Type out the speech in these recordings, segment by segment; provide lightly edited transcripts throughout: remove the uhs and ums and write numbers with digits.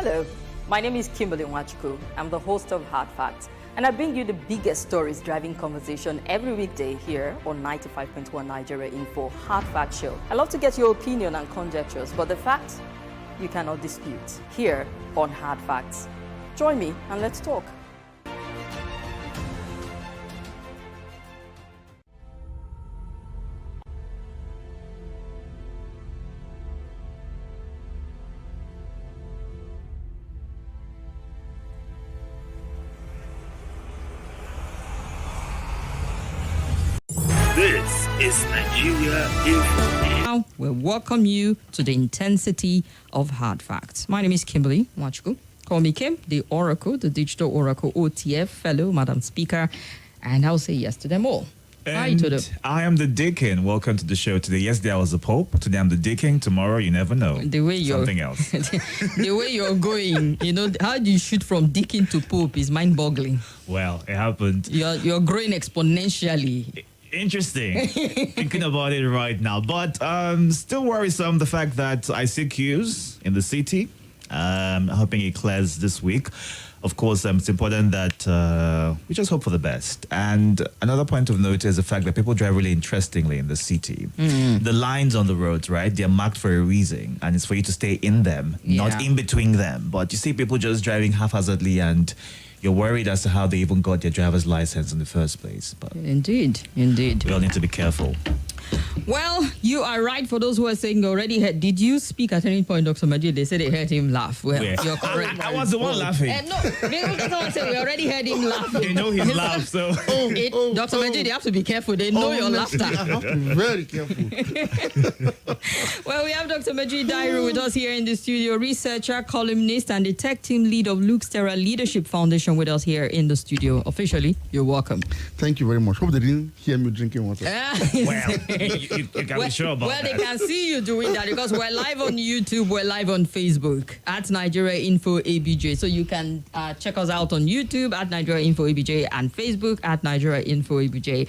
Hello, my name is Kimberly. I'm the host of Hard Facts, and I bring you the biggest stories driving conversation every weekday here on 95.1 Nigeria Info Hard Fact Show. I love to get your opinion and conjectures, but the facts you cannot dispute here on Hard Facts. Join me and let's talk. This is Nigeria Info. Now, we welcome you to the intensity of Hard Facts. My name is Kimberly Nwachukwu. Call me Kim, the Oracle, the Digital Oracle OTF Fellow, Madam Speaker, and I'll say yes to them all. Hi, Itodo. I am the Deacon. Welcome to the show today. Yesterday I was the Pope. Today I'm the Deacon. Tomorrow you never know. The way you're something else. The way you're going, how do you shoot from Deacon to Pope is mind-boggling. Well, it happened. You're growing exponentially. Interesting. Thinking about it right now. But still worrisome the fact that I see queues in the city. Hoping it clears this week. Of course, it's important that we just hope for the best. And another point of note is the fact that people drive really interestingly in the city. The lines on the roads, right? They're marked for a reason. And it's for you to stay in them, not in between them. But you see people just driving haphazardly and you're worried as to how they even got their driver's license in the first place. But Indeed. we all need to be careful. Well, you are right. For those who are saying you already heard, did you speak at any point, Dr. Majid? They said they heard him laugh. Well, you're correct. I was the one laughing. No, someone said we already heard him laugh. They know his laugh, so. Dr. Majid, you have to be careful. They know your laughter. I have to be very careful. Well, we have Dr. Majid Dairu with us here in the studio, researcher, columnist, and the tech team lead of Luke Stera Leadership Foundation with us here in the studio. Officially, you're welcome. Thank you very much. Hope they didn't hear me drinking water. Well, you can be sure about that. that. They can see you doing that because we're live on YouTube, we're live on Facebook at Nigeria Info ABJ. So you can check us out on YouTube at Nigeria Info ABJ and Facebook at Nigeria Info ABJ.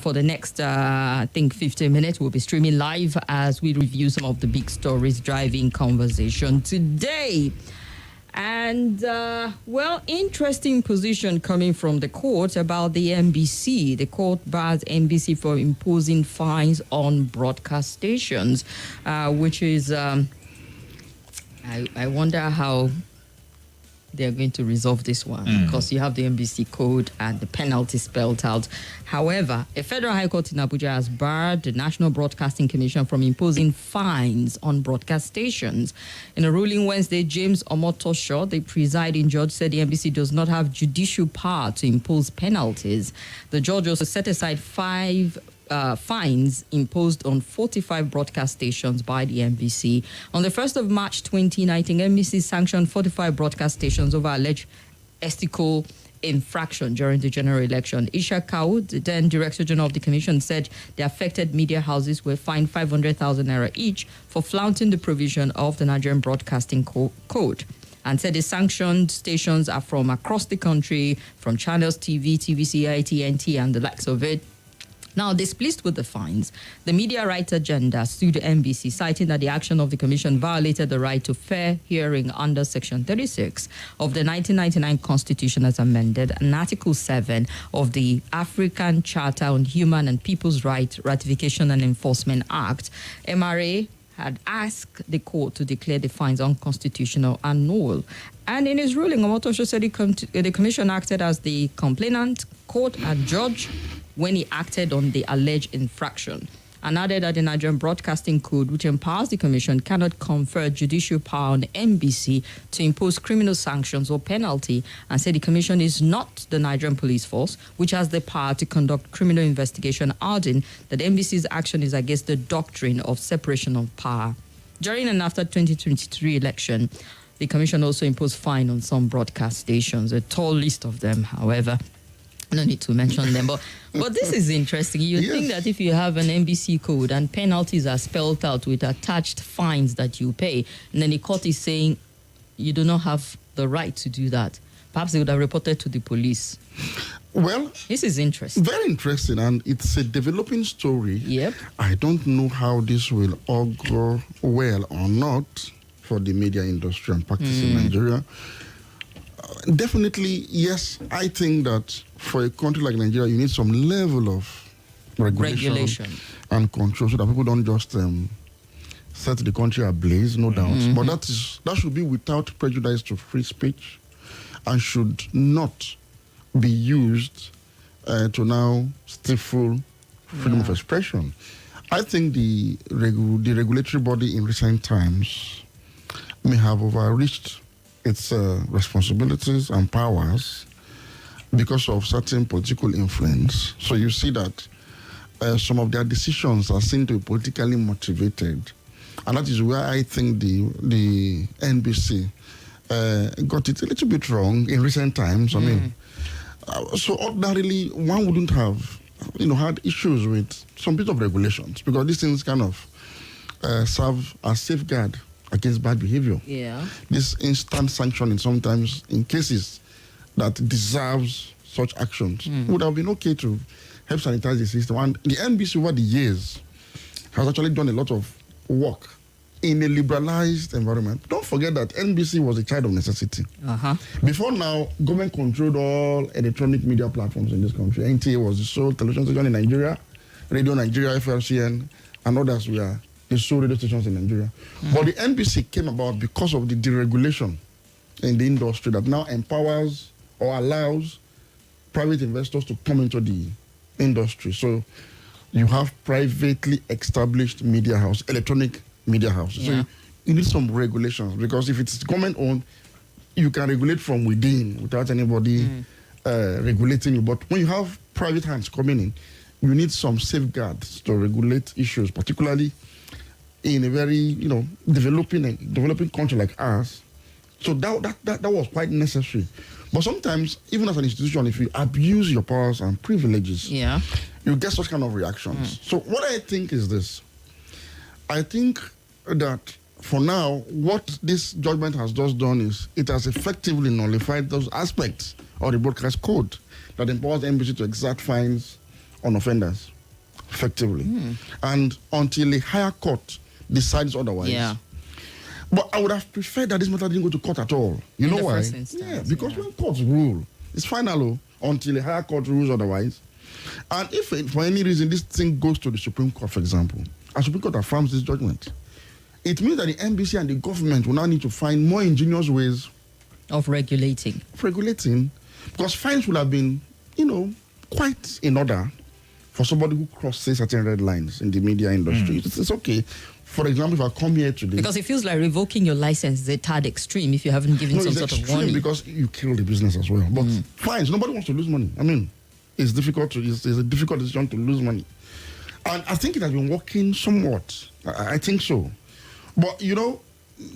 For the next, I think, 15 minutes, we'll be streaming live as we review some of the big stories driving conversation today. And, interesting position coming from the court about the NBC. The court bars NBC for imposing fines on broadcast stations, which is, I wonder how they're going to resolve this one because you have the NBC code and the penalty spelled out. However, a federal high court in Abuja has barred the National Broadcasting Commission from imposing fines on broadcast stations. In a ruling Wednesday, James Omotosho, the presiding judge, said the NBC does not have judicial power to impose penalties. The judge also set aside fines imposed on 45 broadcast stations by the NBC. On the 1st of March 2019, NBC sanctioned 45 broadcast stations over alleged ethical infraction during the general election. Isha Kaud, the then Director General of the Commission, said the affected media houses were fined 500,000 naira each for flouting the provision of the Nigerian Broadcasting Code. And said the sanctioned stations are from across the country, from Channels TV, TVC, ITNT, and the likes of it. Now, displeased with the fines, the media rights agenda sued NBC, citing that the action of the commission violated the right to fair hearing under Section 36 of the 1999 Constitution as amended and Article 7 of the African Charter on Human and People's Rights Ratification and Enforcement Act. MRA had asked the court to declare the fines unconstitutional and null. And in his ruling, Omotosho said the commission acted as the complainant, court, and judge when he acted on the alleged infraction, and added that the Nigerian Broadcasting Code, which empowers the commission, cannot confer judicial power on NBC to impose criminal sanctions or penalty, and said the commission is not the Nigerian police force, which has the power to conduct criminal investigation, adding that NBC's action is against the doctrine of separation of power. During and after 2023 election, the commission also imposed fine on some broadcast stations, a tall list of them, however. No need to mention them, but this is interesting. You think that if you have an NBC code and penalties are spelled out with attached fines that you pay, and then the court is saying you do not have the right to do that, perhaps they would have reported to the police. Well, this is interesting. Very interesting, and it's a developing story. Yep. I don't know how this will augur well or not. for the media industry and practice in Nigeria. Definitely, yes, I think that for a country like Nigeria, you need some level of regulation. And control so that people don't just set the country ablaze, no doubt. But that should be without prejudice to free speech and should not be used to now stifle freedom of expression. I think the regulatory body in recent times may have overreached its responsibilities and powers because of certain political influence. So you see that some of their decisions are seen to be politically motivated. And that is where I think the NBC got it a little bit wrong in recent times. I mean, so ordinarily, one wouldn't have, had issues with some bit of regulations because these things kind of serve as safeguard against bad behavior. Yeah. This instant sanctioning sometimes in cases that deserves such actions would have been okay to help sanitize the system. And the NBC over the years has actually done a lot of work in a liberalized environment. Don't forget that NBC was a child of necessity. Before now, government controlled all electronic media platforms in this country. NTA was the sole television station in Nigeria, Radio Nigeria, FLCN, and others were the sole radio stations in Nigeria. But the NBC came about because of the deregulation in the industry that now empowers or allows private investors to come into the industry. So you have privately established media house, electronic media houses. So you need some regulations because if it's government owned, you can regulate from within without anybody regulating you. But when you have private hands coming in, you need some safeguards to regulate issues, particularly in a very developing country like ours. So that was quite necessary. But sometimes, even as an institution, if you abuse your powers and privileges, you get such kind of reactions. So what I think is this. I think that for now, what this judgment has just done is it has effectively nullified those aspects of the broadcast code that empowers NBC to exact fines on offenders effectively. And until a higher court decides otherwise. But I would have preferred that this matter didn't go to court at all. You know why? Because when courts rule, it's final until a higher court rules otherwise. And if for any reason this thing goes to the Supreme Court, for example, and Supreme Court affirms this judgment, it means that the NBC and the government will now need to find more ingenious ways of regulating. Because fines would have been, quite in order for somebody who crosses certain red lines in the media industry. It's okay. For example, if I come here today... Because it feels like revoking your license is a tad extreme if you haven't given some sort of warning. Because you kill the business as well. But fines, nobody wants to lose money. I mean, it's a difficult decision to lose money. And I think it has been working somewhat. I think so. But,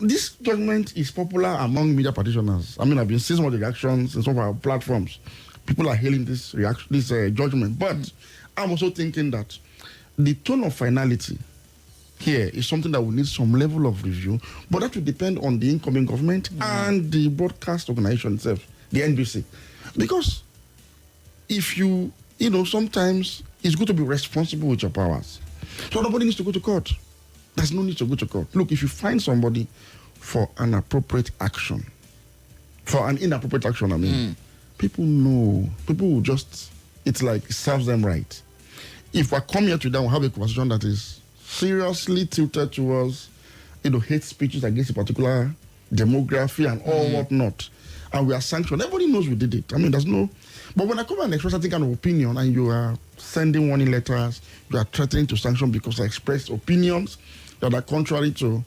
this judgment is popular among media practitioners. I mean, I've been seeing some of the reactions in some of our platforms. People are hailing this judgment. But I'm also thinking that the tone of finality here is something that will need some level of review, but that will depend on the incoming government and the broadcast organization itself, the NBC. Because if you, sometimes it's good to be responsible with your powers. So nobody needs to go to court. There's no need to go to court. Look, if you find somebody for an inappropriate action, people know, people will just, it's like it serves them right. If I come here today and have a conversation that is seriously tilted towards, hate speeches against a particular demography and all whatnot, and we are sanctioned, everybody knows we did it. I mean, there's no... But when I come and express certain kind of opinion and you are sending warning letters, you are threatening to sanction because I expressed opinions that are contrary to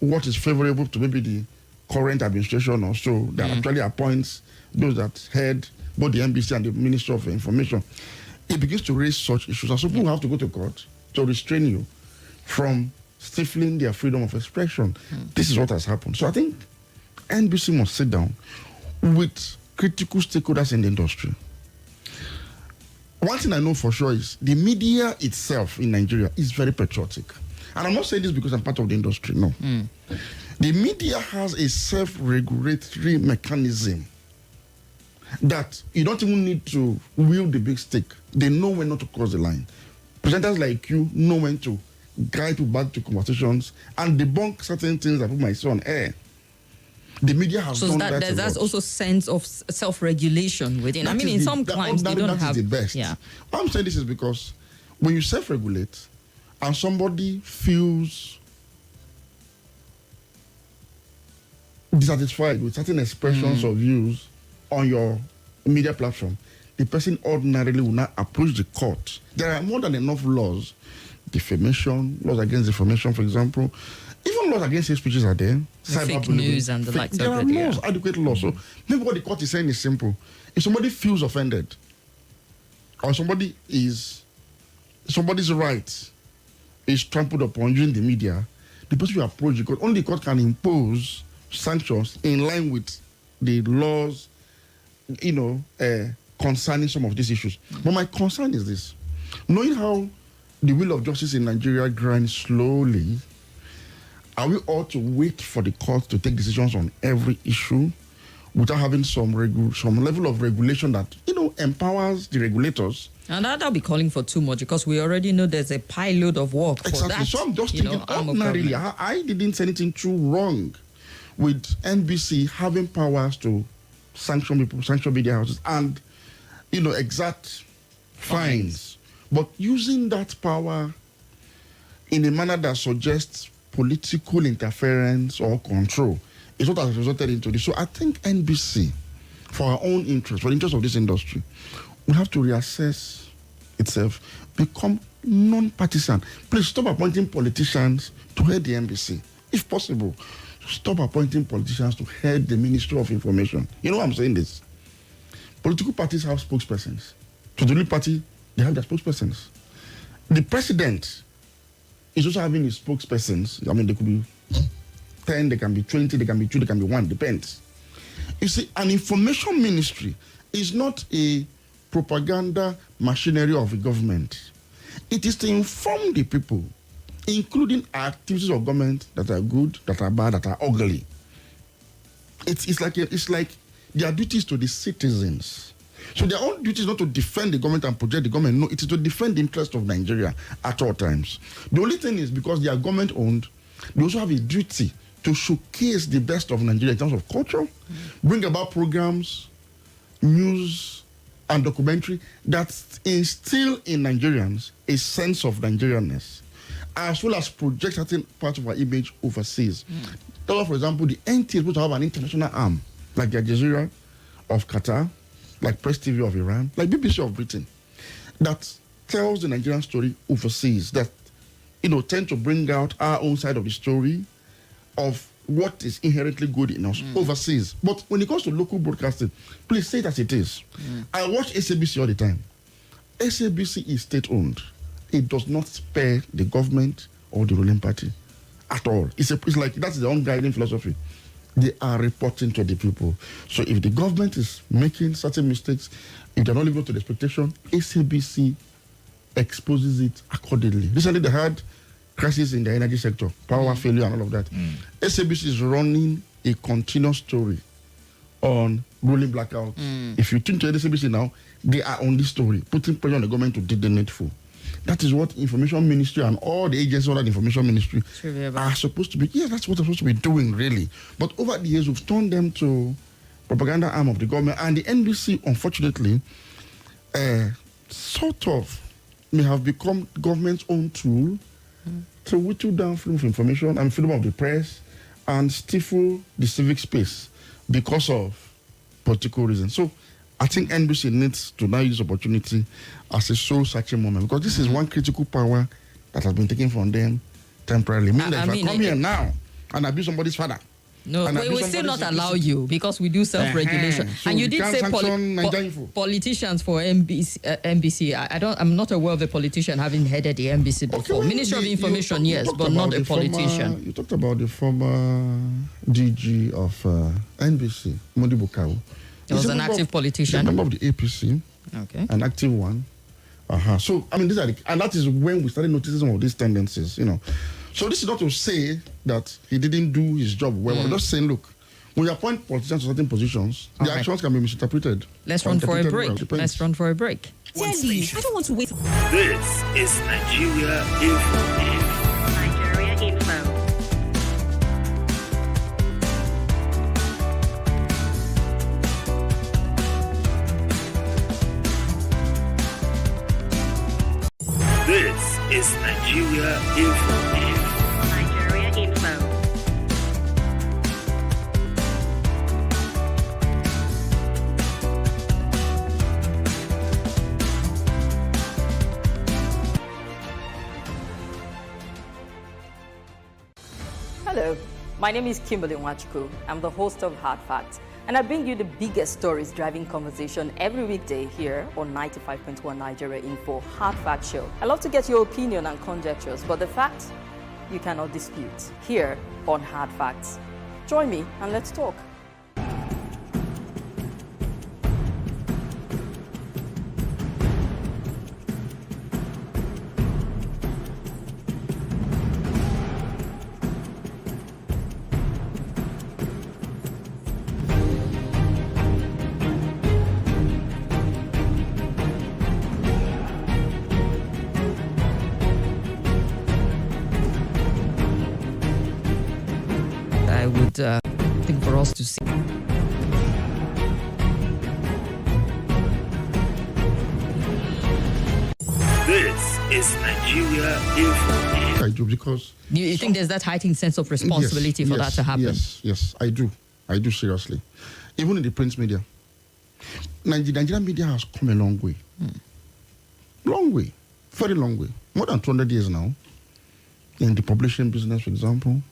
what is favorable to maybe the current administration or so, that actually appoints those that head both the NBC and the Ministry of Information, it begins to raise such issues. And so people have to go to court to restrain you from stifling their freedom of expression. This is what has happened. So I think NBC must sit down with critical stakeholders in the industry. One thing I know for sure is the media itself in Nigeria is very patriotic. And I'm not saying this because I'm part of the industry, no. The media has a self-regulatory mechanism that you don't even need to wield the big stick. They know when not to cross the line. Presenters like you know when to guide people back to conversations and debunk certain things that people might say on air. The media has done that. So that's also sense of self-regulation within. I mean, in some climes they don't have. That is the best. Yeah. Why I'm saying this is because when you self-regulate and somebody feels dissatisfied with certain expressions or views on your media platform, the person ordinarily will not approach the court. There are more than enough laws, defamation, laws against defamation, for example. Even laws against hate speeches are there. Fake news and the likes there of are it. laws, adequate laws. So maybe what the court is saying is simple. If somebody feels offended, or somebody's right is trampled upon using the media, the person will approach the court. Only the court can impose sanctions in line with the laws, concerning some of these issues. But my concern is this. Knowing how the wheel of justice in Nigeria grinds slowly, are we all to wait for the court to take decisions on every issue without having some level of regulation that, empowers the regulators? And that'll be calling for too much because we already know there's a pile load of work for exactly. that. So I'm just thinking, ordinarily, I didn't say anything too wrong with NBC having powers to sanction people, sanction media houses, and, exact fines. But using that power in a manner that suggests political interference or control is what has resulted into this. So I think NBC, for our own interest, for the interest of this industry, will have to reassess itself, become non-partisan. Please stop appointing politicians to head the NBC, if possible. Stop appointing politicians to head the Ministry of Information. You know why I'm saying this? Political parties have spokespersons. To the ruling party, they have their spokespersons. The president is also having his spokespersons. I mean, they could be 10, they can be 20, they can be 2, they can be 1, depends. You see, an information ministry is not a propaganda machinery of a government. It is to inform the people, including activities of government that are good, that are bad, that are ugly. It's like their duties to the citizens. So their own duty is not to defend the government and project the government. No, it is to defend the interest of Nigeria at all times. The only thing is, because they are government-owned, they also have a duty to showcase the best of Nigeria in terms of culture, bring about programs, news, and documentary that instill in Nigerians a sense of Nigerianness, as well as project certain parts of our image overseas. For example, the NTA is supposed to have an international arm, like the Al Jazeera of Qatar, like Press TV of Iran, like BBC of Britain, that tells the Nigerian story overseas, that, tend to bring out our own side of the story of what is inherently good in us overseas. But when it comes to local broadcasting, please say it as it is. I watch SABC all the time. SABC is state-owned. It does not spare the government or the ruling party at all. It's like that's their own guiding philosophy. They are reporting to the people. So if the government is making certain mistakes, if they're not living up to the expectation, SABC exposes it accordingly. Recently, they had crisis in the energy sector, power failure and all of that. SABC is running a continuous story on rolling blackout. If you tune to SABC now, they are on this story, putting pressure on the government to do the needful. That is what Information Ministry and all the agencies under the Information Ministry are supposed to be. Yeah, that's what they're supposed to be doing, really. But over the years, we've turned them to propaganda arm of the government. And the NBC, unfortunately, sort of may have become government's own tool to whittle down freedom of information and freedom of the press and stifle the civic space because of political reasons. So I think NBC needs to now use opportunity as a soul-searching moment, because this is one critical power that has been taken from them temporarily. If I come here now and abuse somebody's father, no, we will still not allow you, because we do self-regulation. So and you did say politicians for NBC. I'm not aware of a politician having headed the NBC before. Okay, Ministry of Information, yes, but not a politician. You talked about the former DG of NBC, Modibo Kawu. He was an active politician. He's a member of the APC. Okay. An active one. So, these are and that is when we started noticing some of these tendencies, So this is not to say that he didn't do his job well. I'm just saying, look, when you appoint politicians to certain positions, the actions can be misinterpreted. Let's run for a break. Let's run for a break. Tell you, I don't want to wait. This is Nigeria Info. is Nigeria Info. Nigeria Info. Hello, my name is Kimberly. I'm the host of Hard Facts, and I bring you the biggest stories driving conversation every weekday here on 95.1 Nigeria Info Hard Fact Show. I love to get your opinion and conjectures, but the facts you cannot dispute here on Hard Facts. Join me and let's talk. I would think for us to see. This is Nigeria Info. I do, because You think there's that heightened sense of responsibility for that to happen? Yes, I do. I do, seriously. Even in the print media. Nigerian media has come a long way. Long way. Very long way. More than 200 years now. In the publishing business, for example.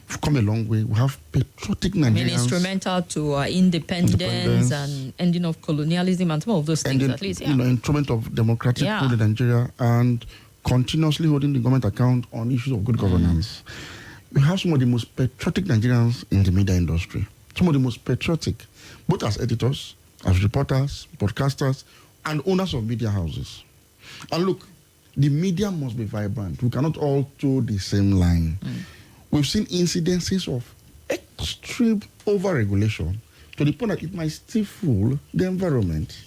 We've come a long way. We have patriotic Nigerians. I mean, instrumental to independence and ending of colonialism and some of those things, at least. Yeah. Instrument of democratic rule in Nigeria and continuously holding the government account on issues of good governance. We have some of the most patriotic Nigerians in the media industry. Some of the most patriotic, both as editors, as reporters, broadcasters, and owners of media houses. And look, the media must be vibrant. We cannot all toe the same line. We've seen incidences of extreme over-regulation to the point that it might stifle the environment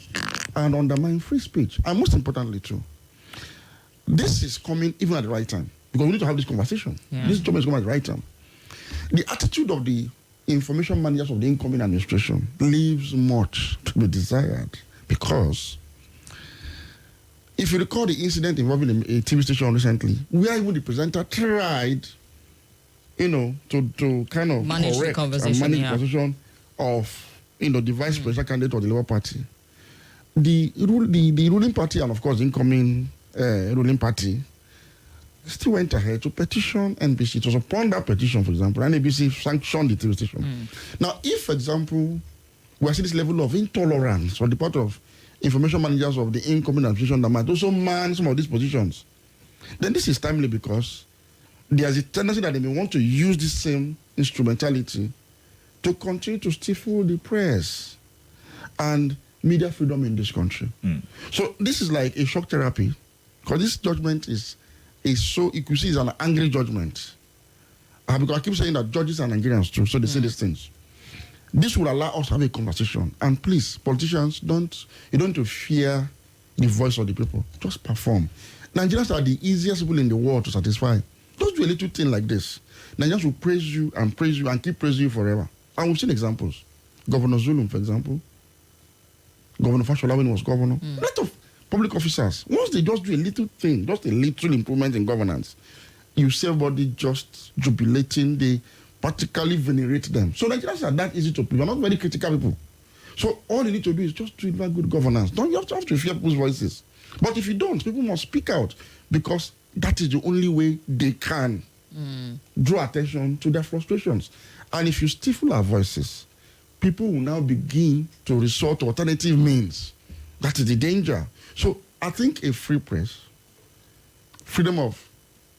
and undermine free speech. And most importantly, too, this is coming even at the right time, because we need to have this conversation. Yeah. This topic is coming at the right time. The attitude of the information managers of the incoming administration leaves much to be desired, because if you recall the incident involving a TV station recently, where even the presenter tried to kind of manage correct the conversation, and manage the conversation of, the vice presidential candidate of the Labour Party. The ruling party and, of course, the incoming ruling party still went ahead to petition NBC. It was upon that petition, for example, and NBC sanctioned the TV station. Now, if, for example, we are seeing this level of intolerance on the part of information managers of the incoming administration that might also man some of these positions, then this is timely, because there's a tendency that they may want to use this same instrumentality to continue to stifle the press and media freedom in this country. So this is like a shock therapy, because this judgment is so, you could see, it's an angry judgment. Because I keep saying that judges are Nigerians too, so they say these things. This will allow us to have a conversation. And please, politicians, you don't have to fear the voice of the people. Just perform. Nigerians are the easiest people in the world to satisfy. Just do a little thing like this. Nigerians will praise you and keep praising you forever. And we've seen examples. Governor Zulum, for example. Governor Fashola, when he was governor. A lot of public officers, once they just do a little thing, just a little improvement in governance, you see everybody just jubilating. They practically venerate them. So Nigerians are that easy to please. We're not very critical people. So all you need to do is just deliver good governance. You have to fear people's voices. But if you don't, people must speak out, because that is the only way they can draw attention to their frustrations. And if you stifle our voices, people will now begin to resort to alternative means. That is the danger. So I think a free press, freedom of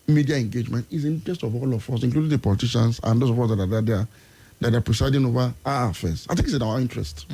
media engagement, is in the interest of all of us, including the politicians and those of us that are presiding over our affairs. I think it's in our interest.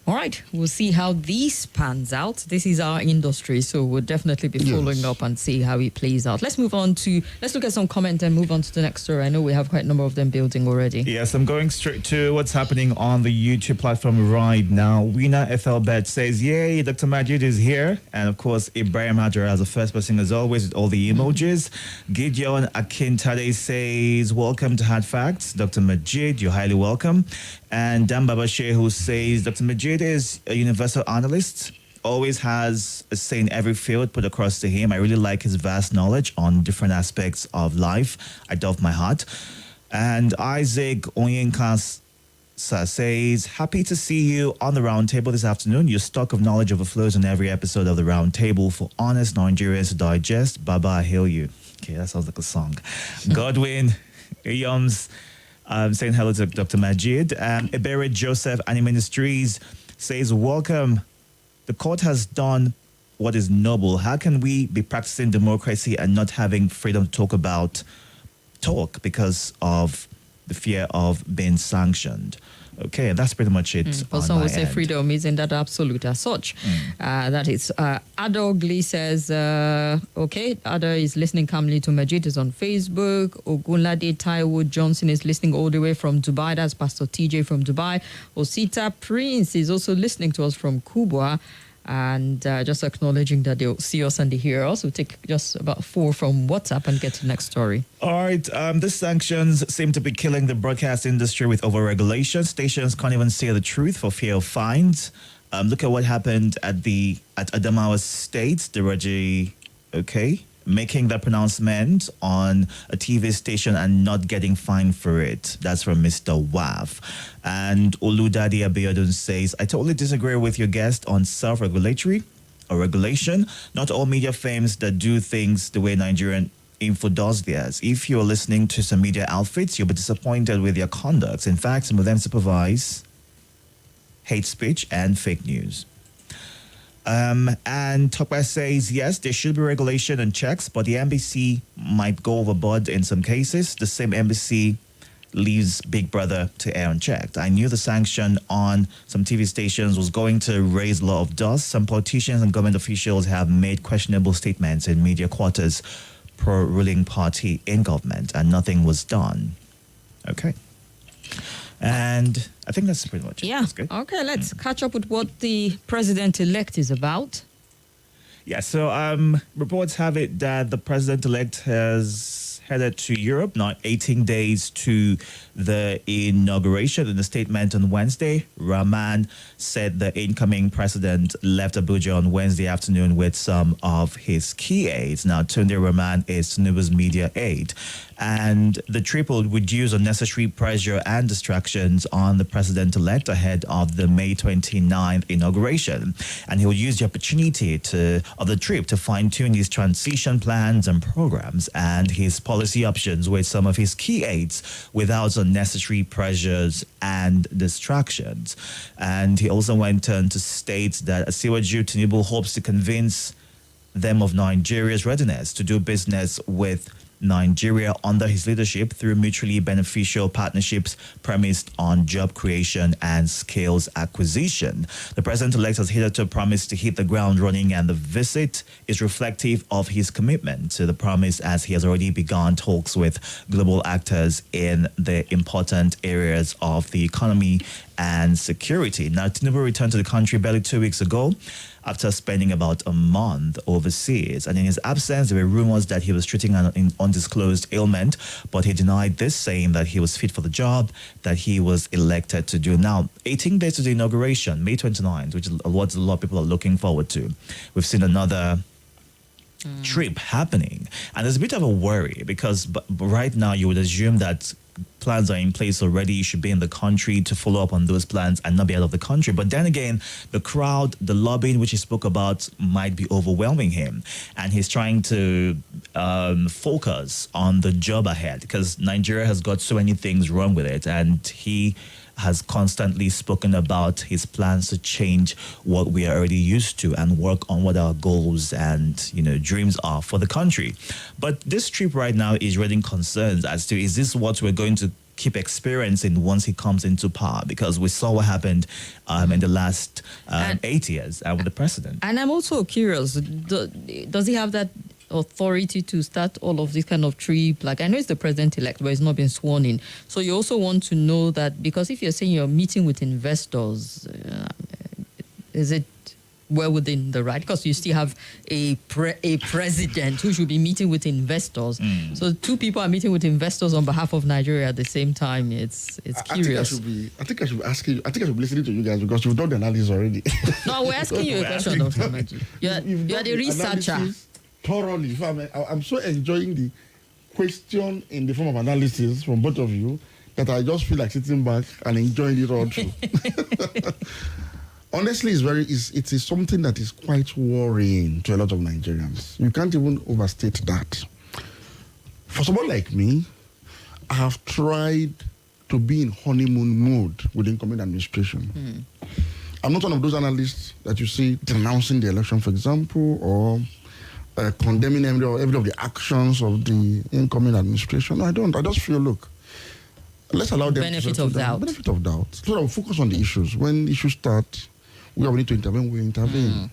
All right, we'll see how this pans out. This is our industry, so we'll definitely be following up and see how it plays out. Let's look at some comment and move on to the next story. I know we have quite a number of them building already. Yes, I'm going straight to what's happening on the YouTube platform right now. Wina Ethelbert says, yay, Dr. Majid is here. And of course, Ibrahim Hajar as the first person, as always, with all the emojis. Gideon Akintade says, welcome to Hard Facts. Dr. Majid, you're highly welcome. And Dan Babashe, who says, Dr. Majid is a universal analyst always has a say in every field put across to him. I really like his vast knowledge on different aspects of life. I doff my hat. And Isaac Onyenkas says, happy to see you on the Roundtable this afternoon. Your stock of knowledge overflows in every episode of the Roundtable for honest Nigerians to digest. Baba, I hail you. Okay, that sounds like a song. Godwin Yoms saying hello to Dr. Majid. Iberi Joseph Ani Ministries says, welcome. The court has done what is noble. How can we be practicing democracy and not having freedom to talk because of the fear of being sanctioned? Okay, that's pretty much it. But some would say freedom isn't that absolute as such. That is. Adogli says, okay, Ada is listening calmly to Majid, is on Facebook. Ogunlade Taiwo Johnson is listening all the way from Dubai. That's Pastor TJ from Dubai. Osita Prince is also listening to us from Kubwa. And just acknowledging that they'll see us and they hear us. We'll take just about 4 from WhatsApp and get to the next story. All right. The sanctions seem to be killing the broadcast industry with overregulation. Stations can't even say the truth for fear of fines. Look at what happened at Adamawa State, the Raji, making that pronouncement on a TV station and not getting fined for it. That's from Mr. Waf. And Oludadi Abiodun says, I totally disagree with your guest on self-regulatory or regulation. Not all media firms that do things the way Nigerian Info does theirs. If you're listening to some media outfits, you'll be disappointed with their conduct. In fact, some of them supervise hate speech and fake news. And Tokwe says, yes, there should be regulation and checks, but the embassy might go overboard in some cases. The same embassy leaves Big Brother to air unchecked. I knew the sanction on some TV stations was going to raise a lot of dust. Some politicians and government officials have made questionable statements in media quarters pro-ruling party in government, and nothing was done. Okay. And I think that's pretty much it. Yeah. That's good. Okay, let's catch up with what the president-elect is about. Yeah, so reports have it that the president-elect has headed to Europe, now 18 days to the inauguration. In a statement on Wednesday, Rahman said the incoming president left Abuja on Wednesday afternoon with some of his key aides. Now, Tunde Rahman is Tinubu's media aide. And the trip will reduce unnecessary pressure and distractions on the president-elect ahead of the May 29th inauguration. And he'll use the opportunity of the trip to fine-tune his transition plans and programs and his policy options with some of his key aides without unnecessary pressures and distractions. And he also went on to state that Asiwaju Tinubu hopes to convince them of Nigeria's readiness to do business with Nigeria under his leadership through mutually beneficial partnerships premised on job creation and skills acquisition. The president-elect has hitherto promised to hit the ground running, and the visit is reflective of his commitment to the promise, as he has already begun talks with global actors in the important areas of the economy and security. Now, Tinubu returned to the country barely 2 weeks ago after spending about a month overseas. And in his absence, there were rumors that he was treating an undisclosed ailment, but he denied this, saying that he was fit for the job that he was elected to do. Now, 18 days to the inauguration, May 29th, which is what a lot of people are looking forward to. We've seen another trip happening. And there's a bit of a worry because right now you would assume that plans are in place already. You should be in the country to follow up on those plans and not be out of the country. But then again, the crowd, the lobbying which he spoke about might be overwhelming him. And he's trying to focus on the job ahead because Nigeria has got so many things wrong with it. And he has constantly spoken about his plans to change what we are already used to and work on what our goals and, dreams are for the country. But this trip right now is raising concerns as to, is this what we're going to keep experiencing once he comes into power? Because we saw what happened in the last 8 years with the president. And I'm also curious, does he have that authority to start all of this kind of trip? Like, I know it's the president-elect, but he's not been sworn in. So you also want to know that, because if you're saying you're meeting with investors, is it well within the right, because you still have a president who should be meeting with investors. So two people are meeting with investors on behalf of Nigeria at the same time. It's curious. I think I should be asking you. I think I should be listening to you guys because you've done the analysis already. No, we're asking you a question, Dr. Maji. You're the researcher. Thoroughly. I'm so enjoying the question in the form of analysis from both of you that I just feel like sitting back and enjoying it all through. Honestly, it is something that is quite worrying to a lot of Nigerians. You can't even overstate that. For someone like me, I have tried to be in honeymoon mode with the incoming administration. I'm not one of those analysts that you see denouncing the election, for example, or condemning every of the actions of the incoming administration. No, I don't. I just feel, look, let's allow them benefit of doubt. Benefit of doubt. So that we focus on the issues. When issues start, we need to intervene, we intervene.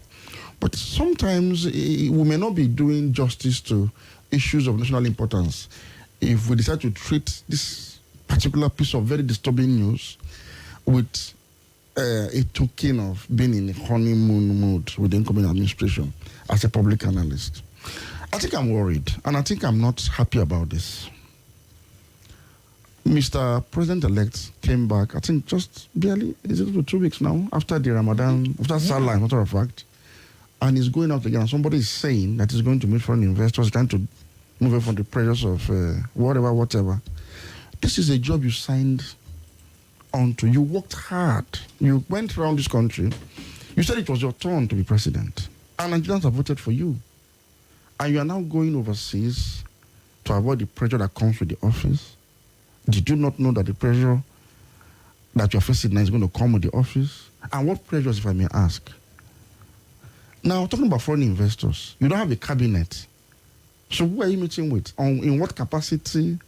But sometimes we may not be doing justice to issues of national importance if we decide to treat this particular piece of very disturbing news with a token of being in a honeymoon mode with the incoming administration as a public analyst. I think I'm worried, and I think I'm not happy about this. Mr. President-elect came back, I think just barely, is it 2 weeks now, after the Ramadan, after Salah, as a matter of fact, and he's going out again. Somebody is saying that he's going to meet foreign investors, trying to move away from the pressures of whatever. This is a job you signed onto. You worked hard. You went around this country. You said it was your turn to be president. And Nigerians have voted for you. And you are now going overseas to avoid the pressure that comes with the office. Did you not know that the pressure that you're facing now is going to come with the office? And what pressures, if I may ask? Now, talking about foreign investors, you don't have a cabinet. So who are you meeting with? In what capacity?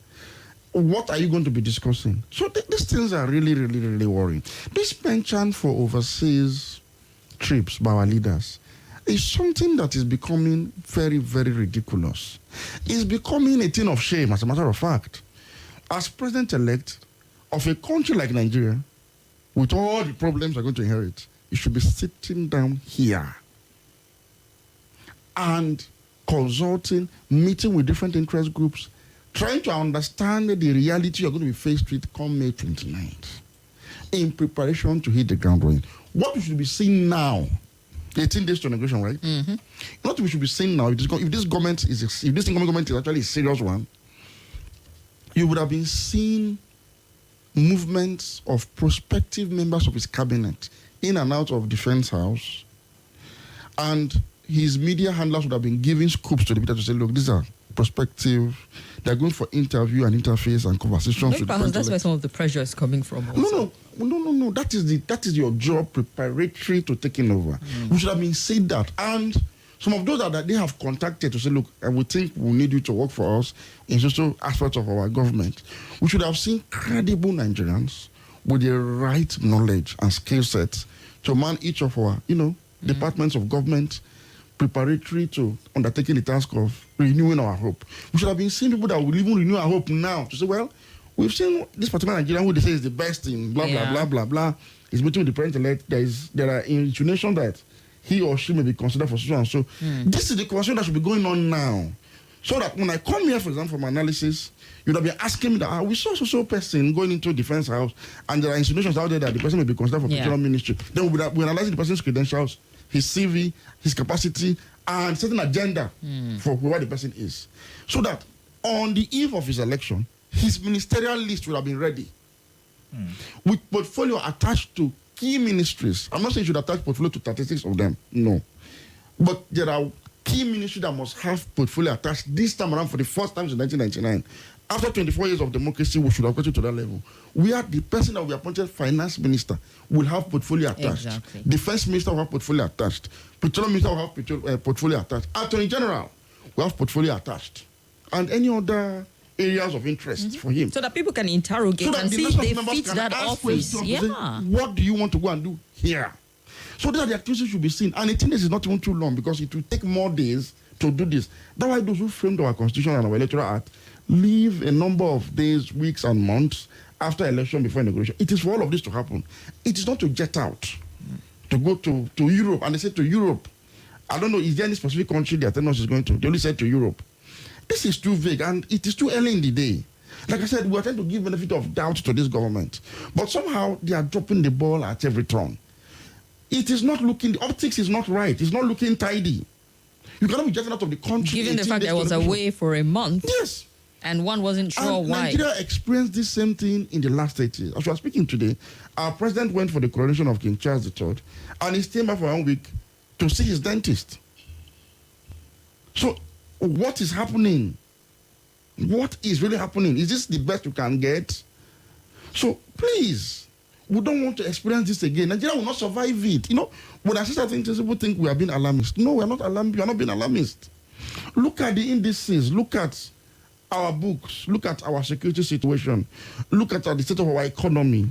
What are you going to be discussing? So these things are really, really, really worrying. This penchant for overseas trips by our leaders is something that is becoming very, very ridiculous. It's becoming a thing of shame, as a matter of fact. As president-elect of a country like Nigeria, with all the problems we're going to inherit, you should be sitting down here and consulting, meeting with different interest groups, trying to understand the reality you're going to be faced with come May 29th, in preparation to hit the ground running. What we should be seeing now, 18 days to inauguration, right? What we should be seeing now, if this incoming government is actually a serious one, you would have been seeing movements of prospective members of his cabinet in and out of Defense House, and his media handlers would have been giving scoops to the media to say, look, these are prospective, they're going for interview and interface and conversations with perhaps that's where some of the pressure is coming from also. No. That is your job preparatory to taking over. We should have been saying that. And some of those that they have contacted to say, look, we think we need you to work for us in social aspects of our government. We should have seen credible Nigerians with the right knowledge and skill sets to man each of our, departments of government preparatory to undertaking the task of renewing our hope. We should have been seeing people that will even renew our hope now to say, well, we've seen this particular Nigerian who they say is the best in blah, blah, blah, blah. He's meeting with the president-elect. There are insinuations that he or she may be considered for so and so. This is the conversation that should be going on now. So that when I come here, for example, for my analysis, you'd have been asking me that we saw so person going into Defense House, and there are insinuations out there that the person may be considered for particular ministry. Then we're analyzing the person's credentials, his CV, his capacity, and certain agenda for where the person is. So that on the eve of his election, his ministerial list would have been ready. With portfolio attached to key ministries. I'm not saying you should attach portfolio to 36 of them. No. But there are key ministries that must have portfolio attached this time around for the first time since 1999. After 24 years of democracy, we should have gotten to that level. We are the person that we appointed finance minister will have portfolio attached. Exactly. Defense minister will have portfolio attached. Petroleum minister will have portfolio attached. Attorney general will have portfolio attached. And any other areas of interest for him. So that people can interrogate so and see if they fit that office. Say, what do you want to go and do here? So these are the activities you should be seen. And 18 days is not even too long because it will take more days to do this. That's why those who framed our constitution and our electoral act leave a number of days, weeks, and months after election before inauguration. It is for all of this to happen. It is not to jet out. to go to Europe, and they said to Europe. I don't know, is there any specific country they are telling us is going to? They only said to Europe. This is too vague, and it is too early in the day. Like I said, we are trying to give benefit of doubt to this government. But somehow, they are dropping the ball at every turn. It is not looking, the optics is not right. It's not looking tidy. You cannot be jetting out of the country. Given the fact that I was away for a month. Yes. And one wasn't sure and why. Nigeria experienced this same thing in the last 8 years. As we are speaking today, our president went for the coronation of King Charles III, and he stayed back for 1 week to see his dentist. So, what is happening? What is really happening? Is this the best you can get? So, please, we don't want to experience this again. Nigeria will not survive it. You know, when I say certain things, people think we are being alarmist. No, we are not alarmist. We are not being alarmist. Look at the indices. Look at our books. Look at our security situation. Look at the state of our economy.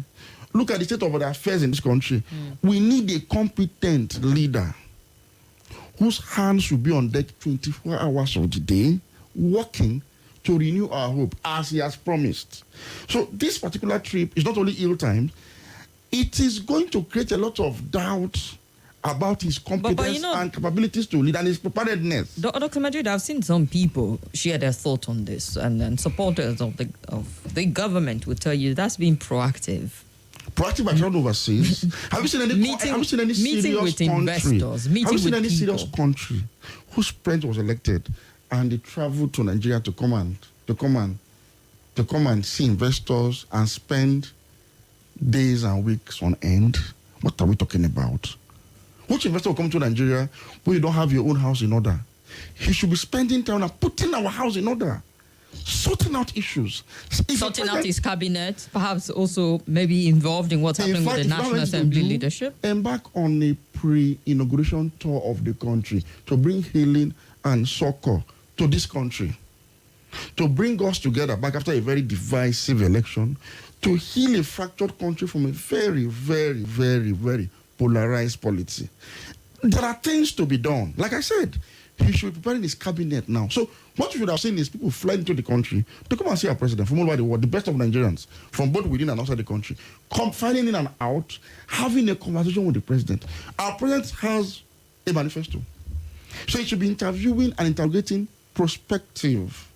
Look at the state of the affairs in this country. We need a competent leader whose hands should be on deck 24 hours of the day, working to renew our hope, as he has promised. So this particular trip is not only ill-timed, it is going to create a lot of doubt about his competence and capabilities to lead and his preparedness. Dr. Madrid, I've seen some people share their thoughts on this, and supporters of the government will tell you that's being proactive. Proactive by traveling overseas. Have you seen any serious serious country whose president was elected and they traveled to Nigeria to come and see investors and spend days and weeks on end? What are we talking about? Which investor will come to Nigeria where you don't have your own house in order? He should be spending time and putting our house in order, sorting out issues. Sorting out his cabinet, perhaps also maybe involved in what's happening with the National Assembly leadership. Embark on a pre-inauguration tour of the country to bring healing and succor to this country, to bring us together back after a very divisive election, to heal a fractured country from a very, very, very, very polarized polity. There are things to be done. Like I said, he should be preparing his cabinet now. So what you should have seen is people flying into the country to come and see our president from all over the world, the best of Nigerians, from both within and outside the country, come flying in and out, having a conversation with the president. Our president has a manifesto. So he should be interviewing and interrogating prospective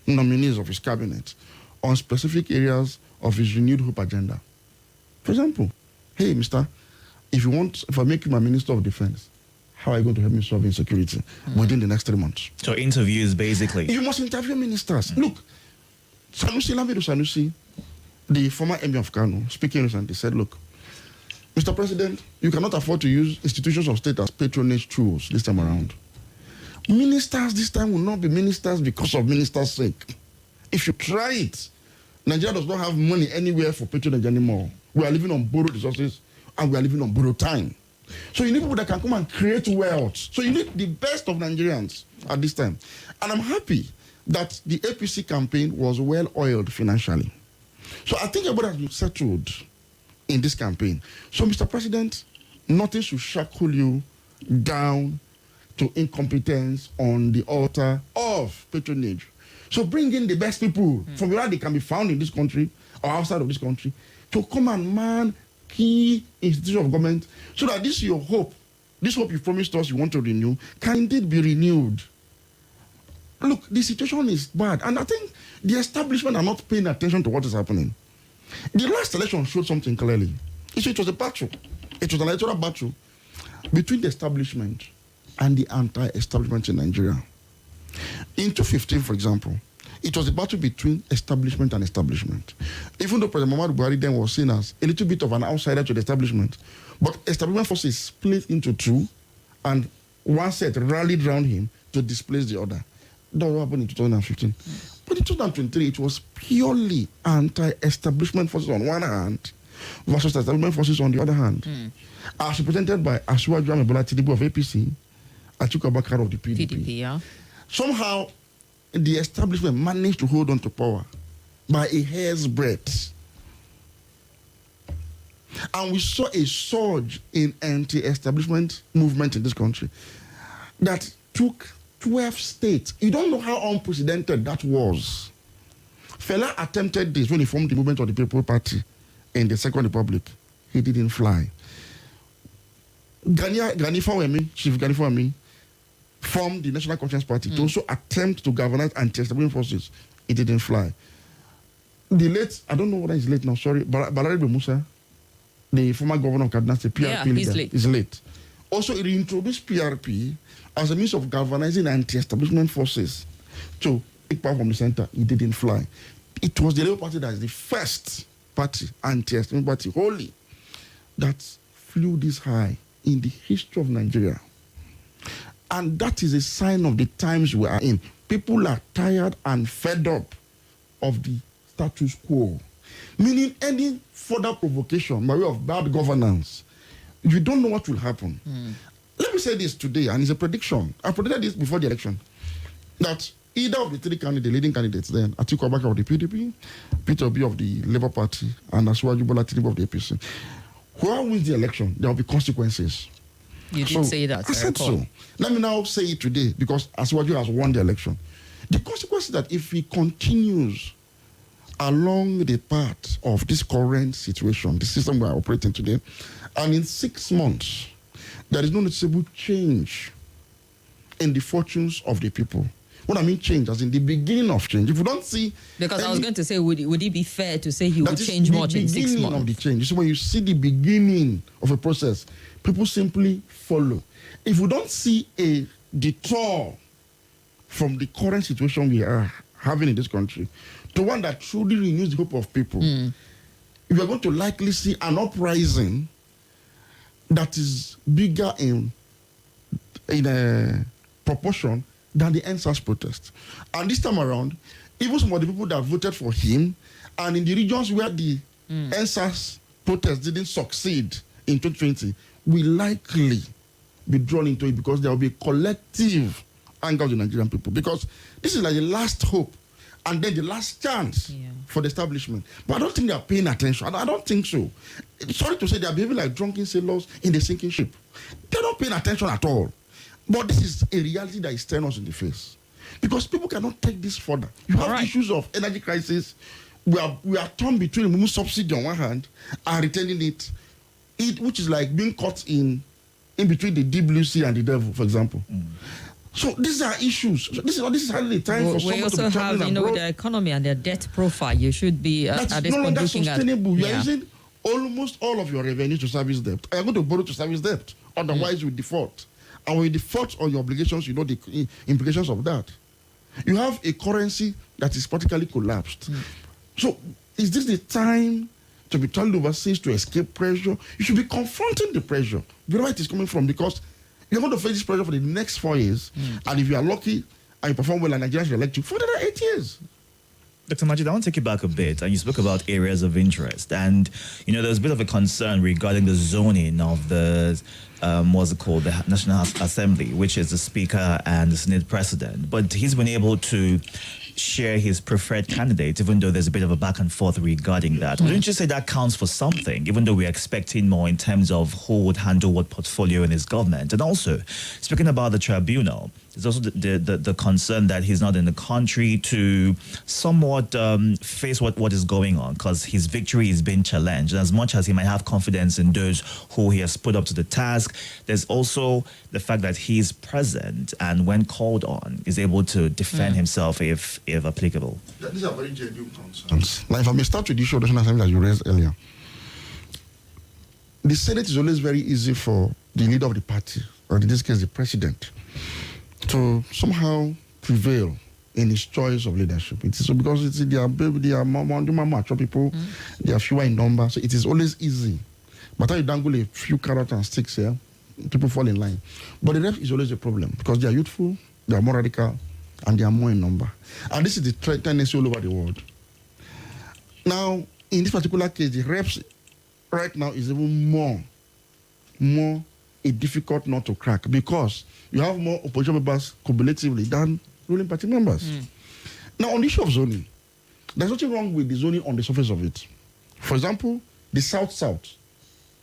nominees of his cabinet on specific areas of his renewed hope agenda. For example, hey, mister, if I make you my Minister of Defense, how are you going to help me solve insecurity within the next 3 months? So interviews, basically. You must interview ministers. Look, Sanusi, the former Emir of Kano, speaking recently, said, look, Mr. President, you cannot afford to use institutions of state as patronage tools this time around. Ministers this time will not be ministers because of ministers' sake. If you try it, Nigeria does not have money anywhere for patronage anymore. We are living on borrowed resources and we are living on borrowed time. So you need people that can come and create wealth. So you need the best of Nigerians at this time. And I'm happy that the APC campaign was well-oiled financially. So I think everybody has been settled in this campaign. So, Mr. President, nothing should shackle you down to incompetence on the altar of patronage. So bring in the best people from where they can be found in this country or outside of this country to come and man key institutions of government so that this your hope, this hope you promised us you want to renew, can indeed be renewed. Look, the situation is bad, and I think the establishment are not paying attention to what is happening. The last election showed something clearly. It was a battle. It was an electoral battle between the establishment and the anti-establishment in Nigeria. In 2015, for example, it was a battle between establishment and establishment. Even though President Muhammadu Buhari then was seen as a little bit of an outsider to the establishment, but establishment forces split into two, and one set rallied around him to displace the other. That happened in 2015. But in 2023, it was purely anti-establishment forces on one hand versus establishment forces on the other hand. As represented by Asiwaju Bola Tinubu of APC, Atiku Abubakar of the PDP. Yeah. Somehow, the establishment managed to hold on to power by a hair's breadth. And we saw a surge in anti-establishment movement in this country that took 12 states. You don't know how unprecedented that was. Fela attempted this when he formed the movement of the People Party in the Second Republic. He didn't fly. Chief Gani Fawemi, formed the National Conference Party to also attempt to galvanize anti-establishment forces. It didn't fly. The late, I don't know whether he's late now, sorry, Balarabe Musa, the former governor of Kaduna State, PRP leader, is late. Also, he reintroduced PRP as a means of galvanizing anti-establishment forces to take power from the center. It didn't fly. It was the Labour Party that is the first party, anti-establishment party, wholly, that flew this high in the history of Nigeria. And that is a sign of the times we are in. People are tired and fed up of the status quo. Meaning any further provocation by way of bad governance, you don't know what will happen. Let me say this today, and it's a prediction. I predicted this before the election, that either of the three candidates, leading candidates then, Atiku Abubakar of the PDP, Peter Obi of the Labour Party, and Asiwaju Bola Tinubu of the APC, whoever wins the election, there will be consequences. You did say that. I said so. Let me now say it today, because Asiwaju has won the election. The consequence is that if he continues along the path of this current situation, the system we are operating today, and in 6 months, there is no noticeable change in the fortunes of the people. What I mean change, as in the beginning of change. If you don't see... Because I was going to say, would it be fair to say he would change much in 6 months? The beginning of the change. So when you see the beginning of a process, people simply follow. If we don't see a detour from the current situation we are having in this country to one that truly renews the hope of people, we are going to likely see an uprising that is bigger in a proportion than the NSAS protest. And this time around, even some of the people that voted for him, and in the regions where the NSAS protest didn't succeed in 2020, will likely be drawn into it because there will be a collective anger of the Nigerian people. Because this is like the last hope and then the last chance for the establishment. But I don't think they are paying attention. I don't think so. Sorry to say, they are behaving like drunken sailors in the sinking ship. They're not paying attention at all. But this is a reality that is staring us in the face. Because people cannot take this further. You have issues of energy crisis. We are torn between removing subsidy on one hand and retaining it, which is like being caught in between the deep blue sea and the devil, for example. So these are issues. So this is hardly time for someone to be We also have, the economy and their debt profile. You should be at this point looking sustainable. You are using almost all of your revenue to service debt. You are going to borrow to service debt. Otherwise, you default. And when you default on your obligations, you know the implications of that. You have a currency that is practically collapsed. So is this the time to be told overseas to escape pressure? You should be confronting the pressure, wherever it is coming from, because you're going to face this pressure for the next 4 years. And if you are lucky and you perform well and Nigerians will elect you for another 8 years. Dr. Majid, I want to take you back a bit, and you spoke about areas of interest. And, there's a bit of a concern regarding the zoning of the, the National Assembly, which is the Speaker and the Senate President. But he's been able to share his preferred candidate, even though there's a bit of a back and forth regarding that. Wouldn't you say that counts for something, even though we're expecting more in terms of who would handle what portfolio in his government? And also, speaking about the tribunal, there's also the concern that he's not in the country to somewhat face what is going on, because his victory is being challenged. And as much as he might have confidence in those who he has put up to the task, there's also the fact that he's present and when called on is able to defend himself if applicable. These are very genuine concerns. Like if I may start with the issue of the National Assembly that you raised earlier. The Senate is always very easy for the leader of the party, or in this case the president, to somehow prevail in his choice of leadership. It is because they are more mature people, they are fewer in number, so it is always easy. But when you dangle a few carrots and sticks here, people fall in line. But the rest is always a problem because they are youthful, they are more radical, and they are more in number. And this is the tendency all over the world. Now, in this particular case, the reps right now is even more a difficult nut to crack because you have more opposition members cumulatively than ruling party members. Now, on the issue of zoning, there's nothing wrong with the zoning on the surface of it. For example, the South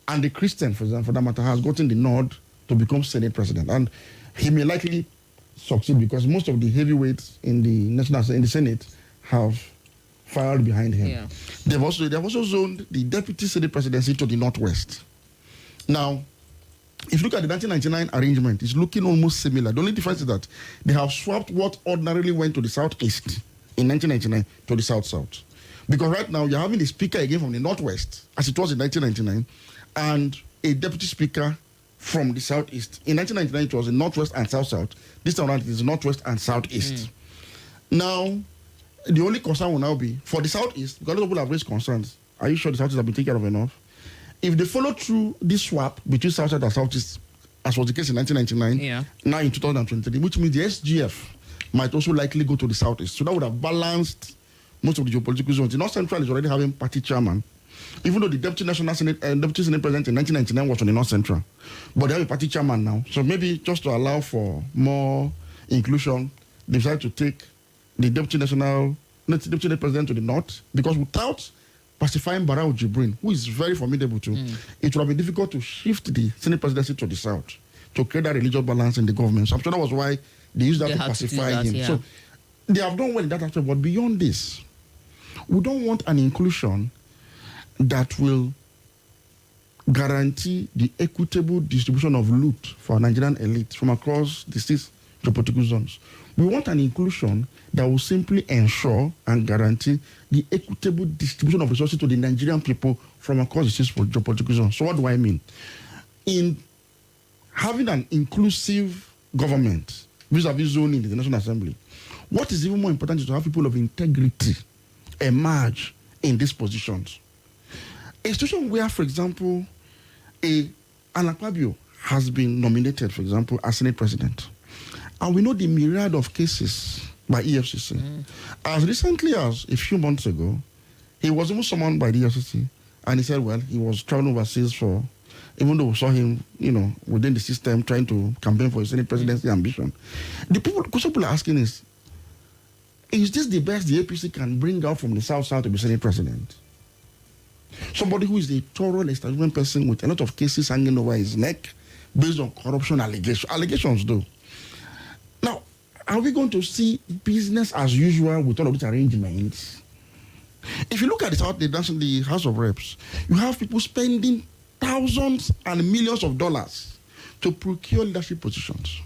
and the Christian, for example, for that matter, has gotten the nod to become Senate President. And he may likely succeed because most of the heavyweights in the Senate have filed behind him. Yeah. They've also zoned the Deputy Senate Presidency to the Northwest. Now, if you look at the 1999 arrangement, it's looking almost similar. The only difference is that they have swapped what ordinarily went to the southeast in 1999 to the south-south. Because right now, you're having a speaker again from the northwest, as it was in 1999, and a deputy speaker from the southeast. In 1999, it was the northwest and south-south. This time around, it is northwest and southeast. Now, the only concern will now be, for the southeast, because a lot of people have raised concerns, are you sure the southeast have been taken care of enough? If they follow through this swap between south-south and southeast, as was the case in 1999, now in 2023, which means the SGF might also likely go to the southeast. So that would have balanced most of the geopolitical zones. The North Central is already having party chairman, even though the Deputy National Senate Deputy Senate President in 1999 was on the North Central. But they have a party chairman now. So maybe just to allow for more inclusion, they decided to take the Deputy Senate President to the North, because without pacifying Barau Jibrin, who is very formidable too, it would have been difficult to shift the Senate presidency to the South to create that religious balance in the government. So I'm sure that was why they used that to pacify him. Yeah. So they have done well in that aspect, but beyond this, we don't want an inclusion that will guarantee the equitable distribution of loot for Nigerian elite from across the 6 geopolitical zones. We want an inclusion that will simply ensure and guarantee the equitable distribution of resources to the Nigerian people from across the 6 geopolitical zones. So what do I mean? In having an inclusive government vis-a-vis zoning in the National Assembly, what is even more important is to have people of integrity emerge in these positions. A situation where, for example, an Akpabio has been nominated, for example, as Senate President, and we know the myriad of cases by EFCC. As recently as a few months ago, he was even summoned by the EFCC, and he said, well, he was traveling overseas for, even though we saw him, within the system trying to campaign for his Senate presidency ambition. The question people are asking is this the best the APC can bring out from the South-South to be Senate President? Somebody who is a thorough establishment person with a lot of cases hanging over his neck based on corruption allegations, though. Now, are we going to see business as usual with all of these arrangements? If you look at the House of Reps, you have people spending thousands and millions of dollars to procure leadership positions.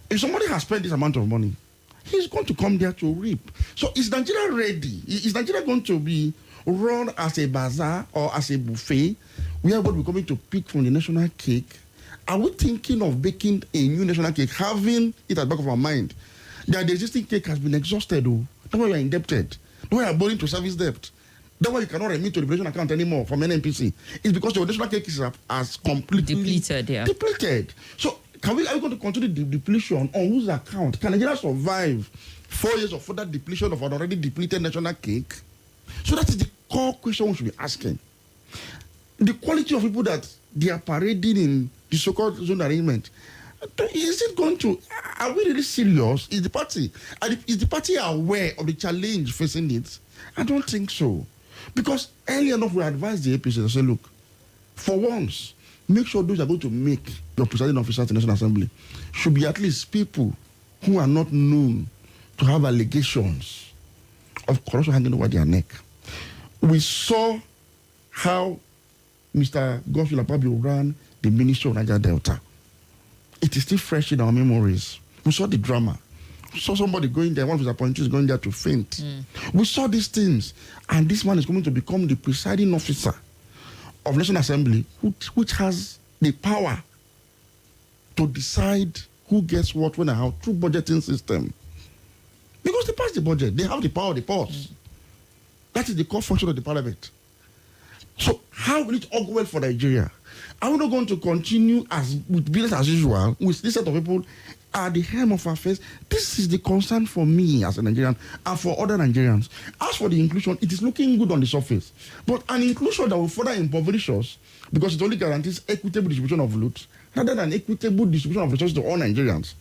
If somebody has spent this amount of money, he's going to come there to reap. So is Nigeria ready? Is Nigeria going to be run as a bazaar or as a buffet where we're going to pick from the national cake? Are we thinking of baking a new national cake, having it at the back of our mind that the existing cake has been exhausted? That's why you're indebted. That's why you're borrowing to service debt. That's why you cannot remit to the liberation account anymore from NNPC. It's because your national cake is completely depleted. So are we going to continue the depletion on whose account? Can Nigeria survive 4 years of further depletion of an already depleted national cake? So that is the core question we should be asking. The quality of people that they are parading in the so-called zone arrangement, is it going to, are we really serious? Is the party aware of the challenge facing it? I don't think so. Because early enough we advised the APC to say, look, for once, make sure those are going to make your presiding officers in the National Assembly should be at least people who are not known to have allegations of corruption hanging over their neck. We saw how Mr. Godwill Akpabio ran the Ministry of Niger Delta. It is still fresh in our memories. We saw the drama. We saw somebody going there, one of his appointees going there to faint. We saw these things, and this man is going to become the presiding officer of National Assembly, which has the power to decide who gets what, when, and how, through budgeting system. Because they pass the budget, they have the power of the purse. That is the core function of the parliament. So how will it all go well for Nigeria? Are we not going to continue with business as usual with this set of people at the helm of affairs? This is the concern for me as a Nigerian and for other Nigerians. As for the inclusion, it is looking good on the surface. But an inclusion that will further impoverish us because it only guarantees equitable distribution of loot rather than equitable distribution of resources to all Nigerians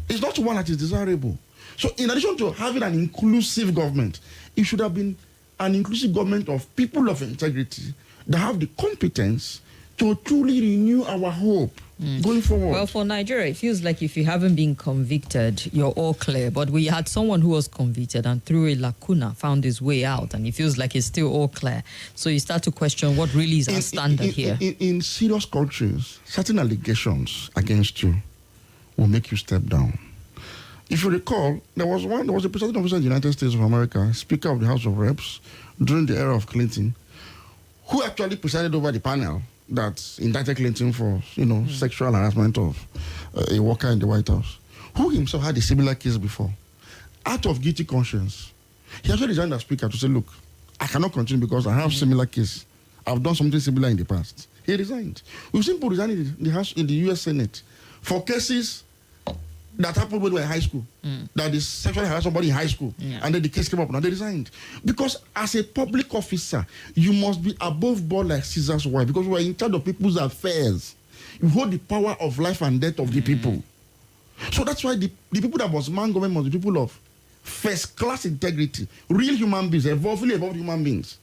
is not one that is desirable. So in addition to having an inclusive government, it should have been an inclusive government of people of integrity that have the competence to truly renew our hope going forward. Well, for Nigeria, it feels like if you haven't been convicted, you're all clear. But we had someone who was convicted and through a lacuna found his way out, and it feels like it's still all clear. So you start to question what really is our standard here. In serious countries, certain allegations against you will make you step down. If you recall, there was a presiding officer in the United States of America, Speaker of the House of Reps, during the era of Clinton, who actually presided over the panel that indicted Clinton for, sexual harassment of a worker in the White House, who himself had a similar case before. Out of guilty conscience, he actually resigned as Speaker to say, look, I cannot continue because I have similar case. I've done something similar in the past. He resigned. We've seen people resigning in the U.S. Senate for cases that happened when we were in high school, that they sexually harassed somebody in high school, and then the case came up, and they resigned. Because as a public officer, you must be above board like Caesar's wife, because we are in charge of people's affairs. You hold the power of life and death of the people. So that's why the people that must man government must be people of first-class integrity, real human beings, evolving above human beings.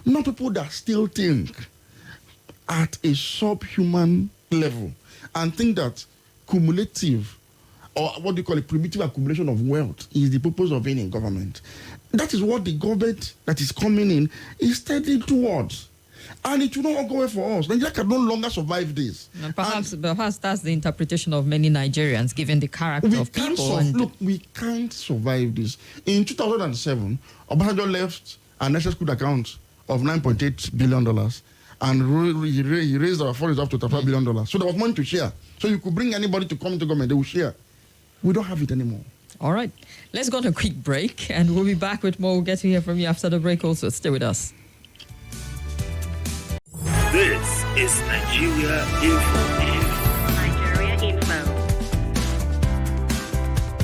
Not people that still think at a subhuman level and think that cumulative or what do you call it, primitive accumulation of wealth is the purpose of being in government. That is what the government that is coming in is steading towards. And it will not go away for us. Nigeria can no longer survive this. Perhaps that's the interpretation of many Nigerians, given the character of people. Look, we can't survive this. In 2007, Obasanjo left an excess good account of $9.8 billion and he raised our foreign reserve to $5 billion. So there was money to share. So you could bring anybody to come into government, they will share. We don't have it anymore. All right. Let's go on a quick break and we'll be back with more. We'll get to hear from you after the break also. Stay with us. This is Nigeria Info.